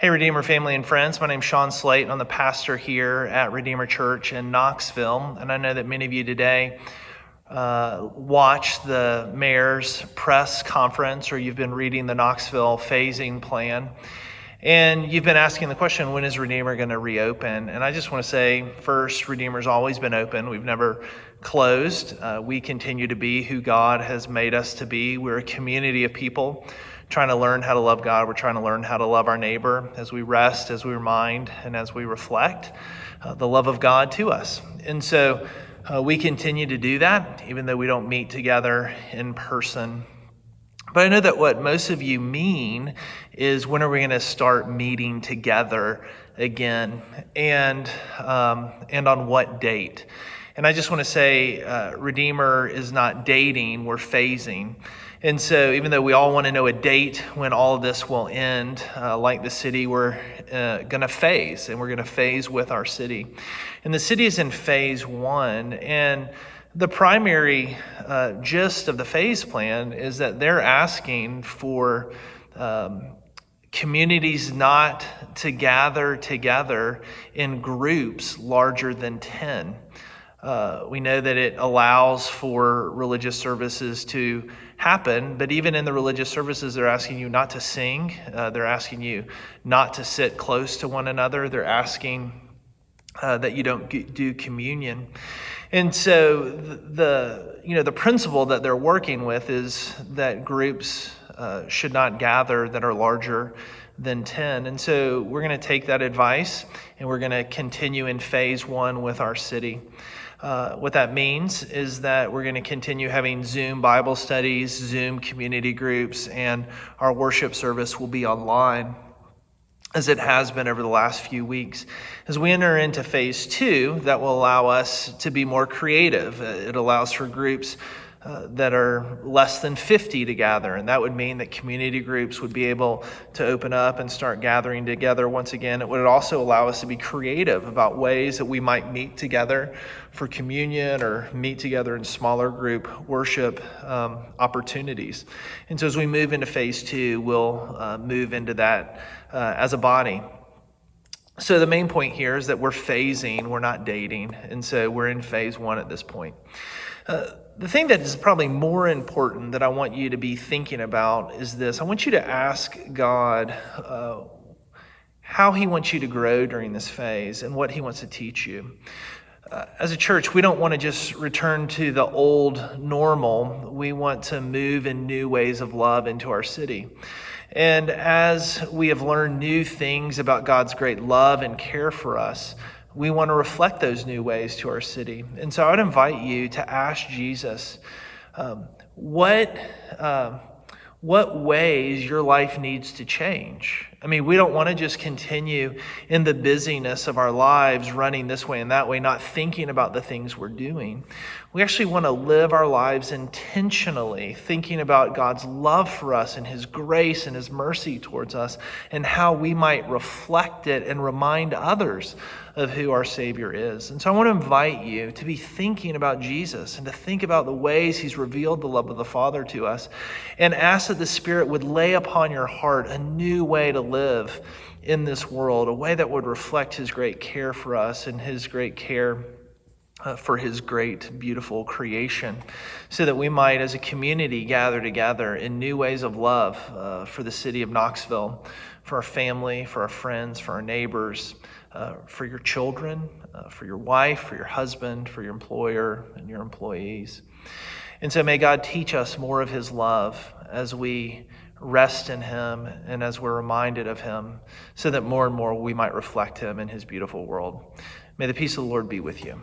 Hey, Redeemer family and friends. My name's Shawn, and I'm the pastor here at Redeemer Church in Knoxville. And I know that many of you today watched the mayor's press conference, or you've been reading the Knoxville phasing plan. And you've been asking the question, when is Redeemer going to reopen? And I just want to say, first, Redeemer's always been open. We've never closed. We continue to be who God has made us to be. We're a community of people trying to learn how to love God. We're trying to learn how to love our neighbor as we rest, as we remind, and as we reflect the love of God to us. And so we continue to do that, even though we don't meet together in person. But I know that what most of you mean is, when are we going to start meeting together again, and on what date? And I just want to say, Redeemer is not dating, we're phasing. And so even though we all want to know a date when all of this will end, like the city, we're going to phase, and we're going to phase with our city. And the city is in phase one, and the primary gist of the phase plan is that they're asking for communities not to gather together in groups larger than 10. We know that it allows for religious services to happen, but even in the religious services, they're asking you not to sing. They're asking you not to sit close to one another. They're asking that you don't do communion. And so the principle that they're working with is that groups should not gather that are larger than 10. And so we're going to take that advice, and we're going to continue in phase one with our city. What that means is that we're going to continue having Zoom Bible studies, Zoom community groups, and our worship service will be online, as it has been over the last few weeks. As we enter into phase two, that will allow us to be more creative. It allows for groups that are less than 50 to gather, and that would mean that community groups would be able to open up and start gathering together once again. It would also allow us to be creative about ways that we might meet together for communion, or meet together in smaller group worship opportunities. And so as we move into phase two, we'll move into that as a body. So the main point here is that we're phasing, we're not dating. And so we're in phase one at this point. The thing that is probably more important that I want you to be thinking about is this. I want you to ask God how he wants you to grow during this phase and what he wants to teach you. As a church, we don't want to just return to the old normal. We want to move in new ways of love into our city. And as we have learned new things about God's great love and care for us, we want to reflect those new ways to our city. And so I would invite you to ask Jesus what ways your life needs to change. I mean, we don't want to just continue in the busyness of our lives, running this way and that way, not thinking about the things we're doing. We actually want to live our lives intentionally, thinking about God's love for us and his grace and his mercy towards us, and how we might reflect it and remind others of who our Savior is. And so I want to invite you to be thinking about Jesus, and to think about the ways he's revealed the love of the Father to us, and ask that the Spirit would lay upon your heart a new way to live in this world, a way that would reflect his great care for us and his great care for his great, beautiful creation, so that we might, as a community, gather together in new ways of love for the city of Knoxville, for our family, for our friends, for our neighbors, for your children, for your wife, for your husband, for your employer and your employees. And so may God teach us more of his love as we rest in him and as we're reminded of him, so that more and more we might reflect him in his beautiful world. May the peace of the Lord be with you.